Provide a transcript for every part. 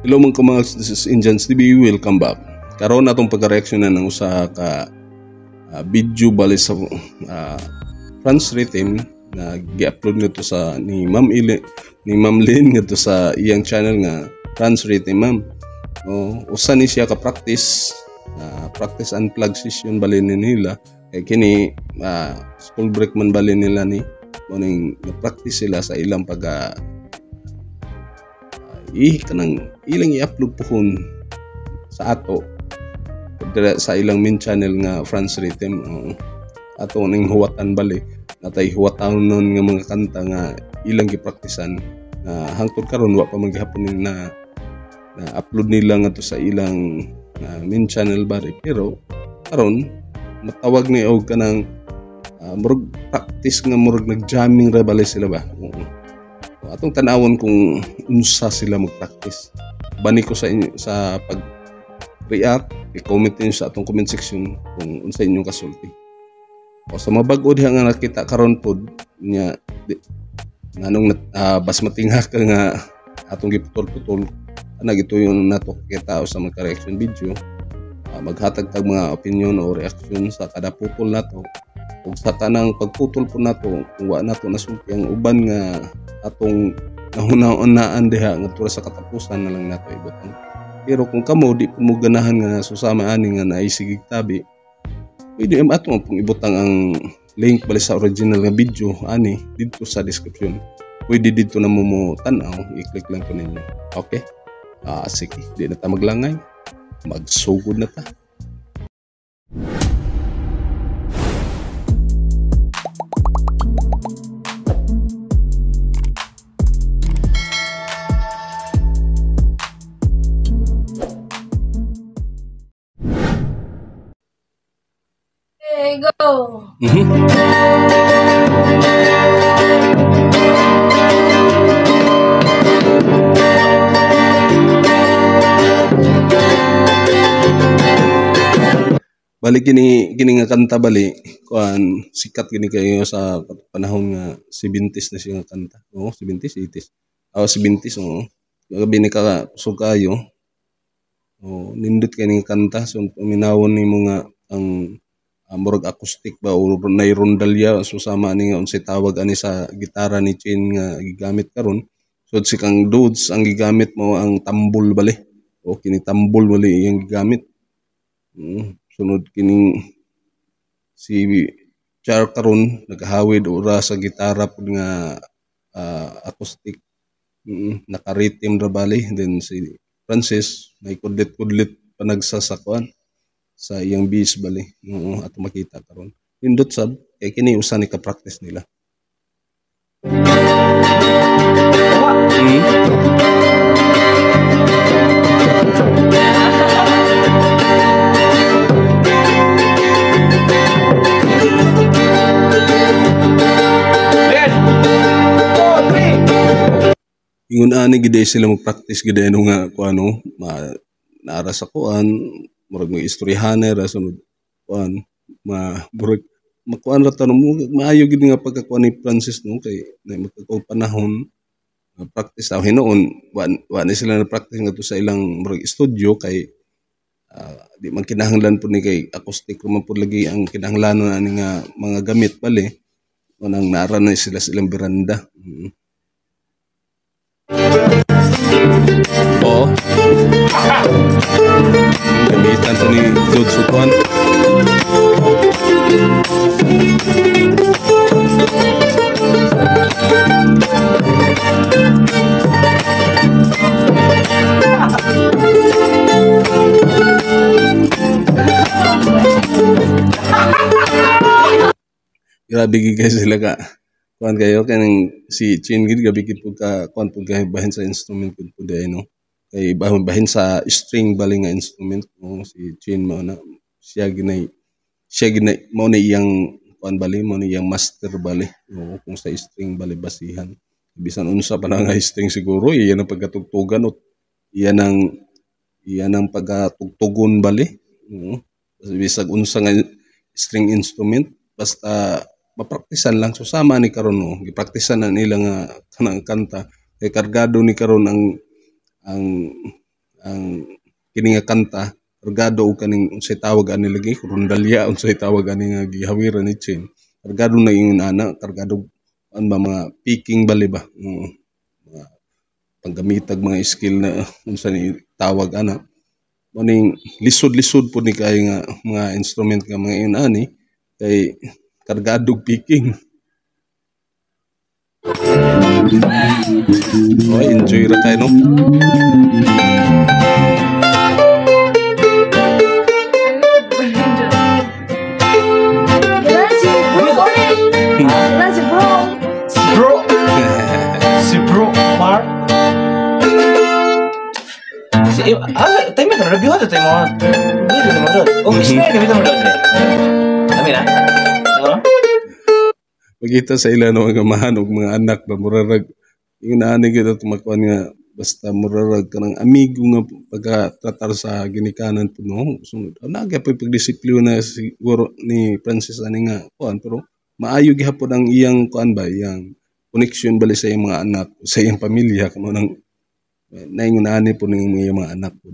Hello mga kamags, this is Indians TV, welcome back. Karon atong pagka-reaksyonan ng usa ka video bali sa France Rhythm na gi-upload nito sa ni Ma'am Lynn nito sa iyang channel nga France Rhythm ma'am. Usa ni siya ka practice unplug session bali nila kay kini school break man bali nila ni morning na-practice sila sa ilang kanang ilang i-upload pohon sa ato sa ilang main channel nga France Rhythm. Ato ning huwatan bali natay huwatan nun nga mga kanta nga ilang gipraktisan na hangtod karon wa pa maghapon na upload nila nga to sa ilang main channel bali, pero karon matawag ni og kanang murag practice nga murag nag-jamming ra bali sila ba. Atong tanawon kung unsa sila mag-practice. Bani ko sa pag-react, i-comment niyo sa atong comment section kung unsa inyong kasulti. O sa mabag-o diha nga nakita karon pod nya nganong bas matingha ka nga atong giputol-putol ana gituyon nato kita sa mga reaction video. Maghatag tag mga opinion o reaction sa kada putol nato. Ug sa tanang pagputol po nato kung wa nato nasulti ang uban nga atong nahunaon-naan diha nga tura sa katapusan na lang nato ibutang. Pero kung kamo di mo ganahan nga susama ani nga naisigig tabi, pwede ato pong ibutang ang link bali sa original nga video ani dito sa description. Pwede dito na mo tan-aw, i-click lang ko ninyo. Okay? Sige, di na ta maglangay. Magsugod na ta. Okay, go. Bali kini nga kanta bali kuan sikat gini kayo sa panahon nga 70s na siya nga kanta. 70s, 80s. 70s gabi ni ka kayo. Nindot kay ning kanta so paminawon nimo nga ang murag acoustic ba o nay rondalya susama ni nga unsay tawag ani sa gitara ni Chin nga gigamit karon. So si kang dudes ang gigamit mo ang tambol bali. Kini tambol bali iyang gigamit. Sunod kining si Char karon nagahawid ora sa gitara pud nga acoustic, naka-rhythm ra bali. Then si Francis may kudlit-kudlit pa nagsasakuan sa iyang bass bali. Ato makita karon indot sab kay kini usa ni ka practice nila. Ingon ani gid sila mag-practice gid nga kuano naara sa kuan murag may istoryahan ra sunod kuan murag makuan ra tanong maayo gid nga pagkakuan ni Francis no kay magkakaw panahon practice daw hinuon wa ni sila na practice ngadto sa ilang murag studio kay di man kinahanglan pud ni kay acoustic man pud lagi ang kinahanglanon ani nga mga gamit bali nang naara na sila sa ilang beranda. Gamitan to ni Dude Sutuan. Grabe guys sila ka kuan kayo kanang si Chin gid gabi gid pud ka kuan pud kay bahin sa instrument pud no kay bahin sa string bali nga instrument si Chin mao na siya ginay mao na iyang kuan bali mao na iyang master bali kung sa string bali basihan bisan unsa pa nga string siguro iyan ang pagkatugtugan o iyan ang pagkatugtugon bali bisag unsa nga string instrument basta mapraktisan lang susama ni karon gipraktisan na nila nga kanang kanta kay kargado ni karon ang ang kini nga kanta kargado og kaning unsay tawag ani lagi rondalya unsay tawag ani nga gihawiran ni Chin kargado na ingon ana kargado an ba mga picking bali ba mga panggamitag mga skill na unsa ni tawag ana maning lisod-lisod po ni kay nga mga instrument nga mga iyon ani kay kargadog picking. Oh, enjoy ra kayo no. Gimana sih bro? Gimana sih bro? Bro. Si Bro Mark. Tayo mo ito, review ito tayo mo. Dito mo doon. Oh, ismaya kami ito mo doon. Kami na? Ano? Pagkita sa ila no mga mahanog mga anak ba murarag yung naani kita tumakuan nga basta murarag ka ng amigo nga pagkatratar sa ginikanan po no sunod nagya pa pagdisiplina siguro ni Francis ani nga kuan pero maayo gihapon ang iyang kuan ba iyang connection bali sa iyang mga anak sa iyang pamilya kamo nang naingon ani po ning iyang mga anak po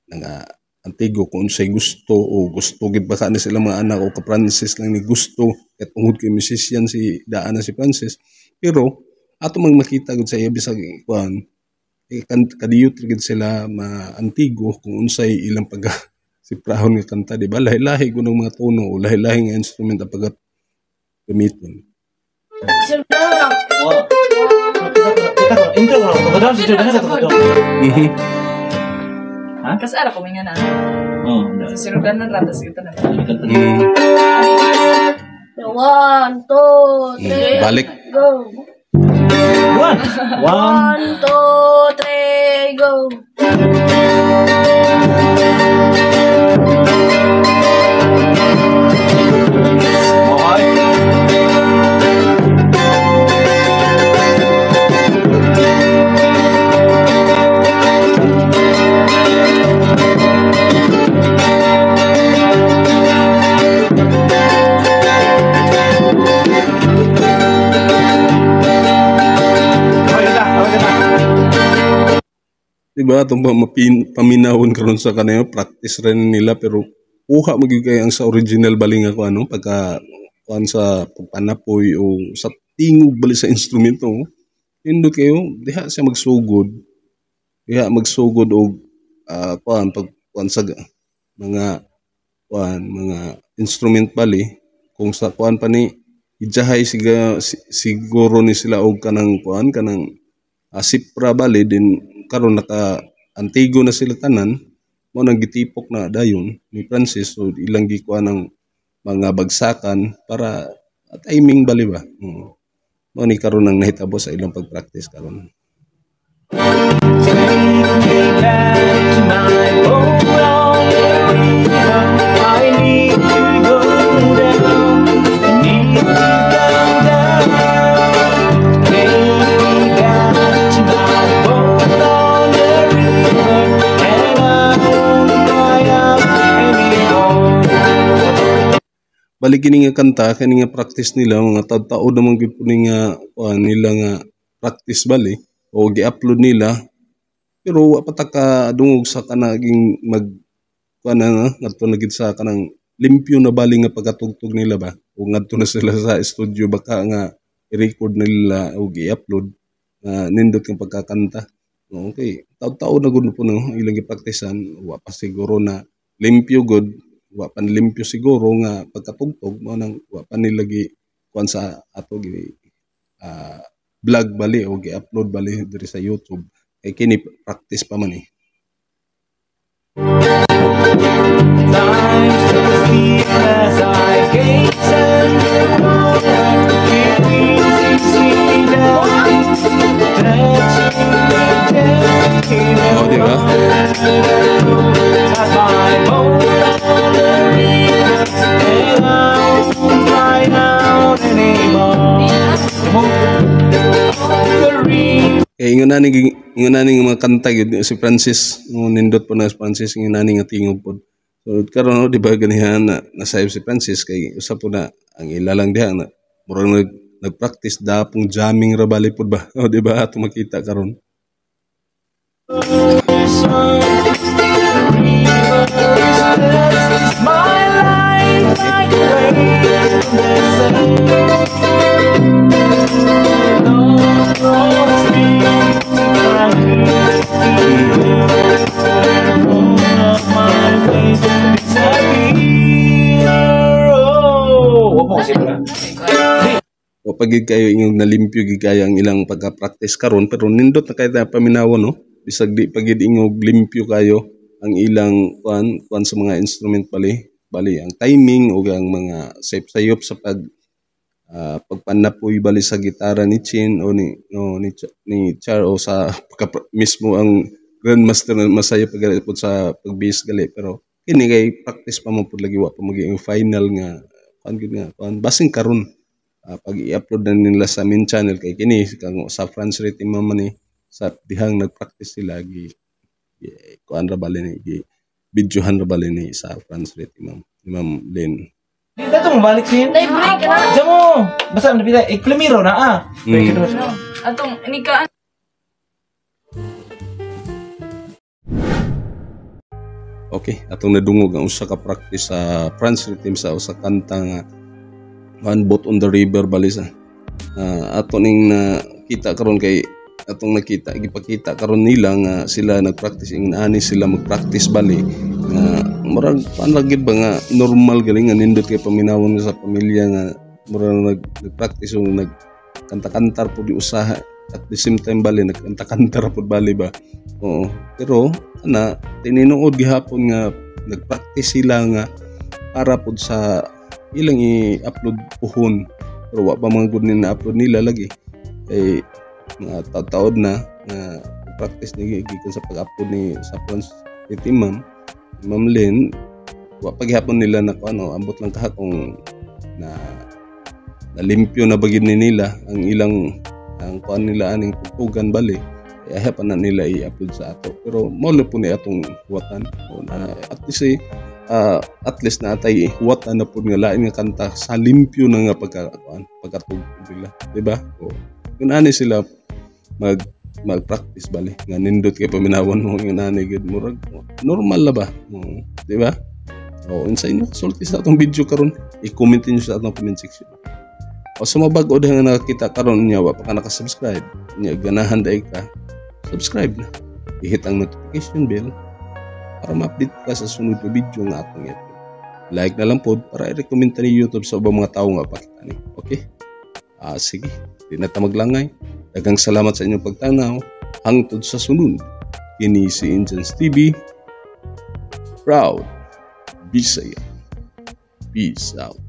nga antigo kung unsay gusto o gusto gid ba ni sila mga anak o ka Francis lang ni gusto ket ungod kay musician si daan na si Francis pero ato mang makita gud sa iya bisag kuan kadiyot gid sila antigo kung unsay ilang pag siprahon nga kanta di ba lahi-lahi gud ang mga tono o lahi-lahi nga instrument ang pag gamiton. Wow. Kita ko, intro ko. Pagkadaan si Jordan na ito. Ha? Kasi ara ko nga na. Oo. Susurugan ng ratas ito na. 1, 2, 3, Balik. go. 1, 1, 2, 3, go. Diba itong paminahon karon sa kanila practice rin nila pero kuha magigay ang sa original bali nga ko ano pagka kuan sa panapoy o sa tingog bali sa instrumento indot kayo diha siya magsugod og kuan pag kuan sa mga kuan mga instrument bali kung sa kuan pa ni ijahay siguro ni sila og kanang kuan kanang sipra bali din karon naka antigo na sila tanan mo nang gitipok na dayon ni Francis so ilang gikuan ng mga bagsakan para timing bali ba mo ni karon nang nahitabo sa ilang pagpractice karon. Balik kini nga kanta kani nga practice nila mga tawo naman gid puni nga nila nga practice bali o gi-upload nila pero wa pa ta ka dungog sa kanaging mag kuan na ngadto na gid sa kanang limpyo na bali nga pagkatugtog nila ba o ngadto na sila sa studio baka nga i-record nila o gi-upload nindot nga pagkakanta. Okay, tawo na gud po no ilang gi-practicean wa pa siguro na limpyo gud wa pan limpyo siguro nga pagkatugtog mo nang wa pa nilagi kuan sa ato gi vlog bali o gi-upload bali diri sa YouTube kay kini practice pa man eh. Oh, di ba? Kaya ingon nani mga kanta gyud si Francis nindot po na si Francis ingon nani nga tingog pod. So karon di ba ganihan na nasayop si Francis kay usa po na ang ilalang diha na murag nagpractice dapong jamming ra bali pod ba. O di ba ato makita karon. this one. It's my life, I can wait from the O pagid kayo inyong nalimpyo gid kayo ang ilang pagka-practice karon pero nindot na kayo na paminaw no bisag di pagid inyong limpyo kayo ang ilang kuan sa mga instrument bali ang timing o ang mga sayop sa pagpanapoy bali sa gitara ni Chin o ni Char o sa mismo ang grandmaster na masaya pag sa pag-bass gali pero kini kay practice pa man pud lagi wa pa maging final nga basing karon pag i-upload na nila sa main channel kay kini kang sa France Rhythm man ni sa dihang nagpractice sila kuan ra bali ni videohan ra bali ni sa France Rhythm ni Ma'am Len. Dito mo balik sin. Nay break ka na. Diyan mo. Basta na pila Clemiro na Atong inika. Okay, atong nadungog ang usa ka practice sa France Rhythm sa usa kanta nga One Boat on the River bali sa ato ning nakita karon kay atong gipakita karon nila nga sila nagpractice ani sila magpractice bali nga murag panlagid ba nga normal galing nga nindot kay paminawon sa pamilya nga murag nagpractice o nagkanta-kantar pud di usaha at the same time bali nagkanta-kantar pud bali ba. Oo, pero tininuod gihapon nga nagpractice sila nga para pud sa ilang i-upload puhon pero wa pa mga good na-upload nila lagi kay mga taon na practice ni gikan sa pag-upload ni sa France Rhythm Ma'am Len wa pa gihapon nila na ambot lang kahakong na nalimpyo na bagid ni nila ang ilang ang kuan nila aning tugtugan bali kaya pa na nila i-upload sa ato pero mao po ni atong huwatan at least na atay huwatan na pud nga lain nga kanta sa limpyo na nga pagkatug nila di ba o kun ani sila mag-practice bali nga nindot kay paminawon mo nga nani gid murag normal la ba di ba o unsa inyo sulti sa atong video karon i-comment niyo sa atong comment section o sa mabago nga nakakita karon nya wa pa ka naka-subscribe nya ganahan daig ka subscribe na i-hit ang notification bell para ma-update ka sa sunod na video nga atong i-upload. Like na lang po para i-recommend ni YouTube sa ubang mga tao nga pakita ni. Okay? Sige. Di na ta maglangay. Daghang salamat sa inyong pagtanaw. Hangtod sa sunod. Kini si Injans TV. Proud. Bisaya. Peace out.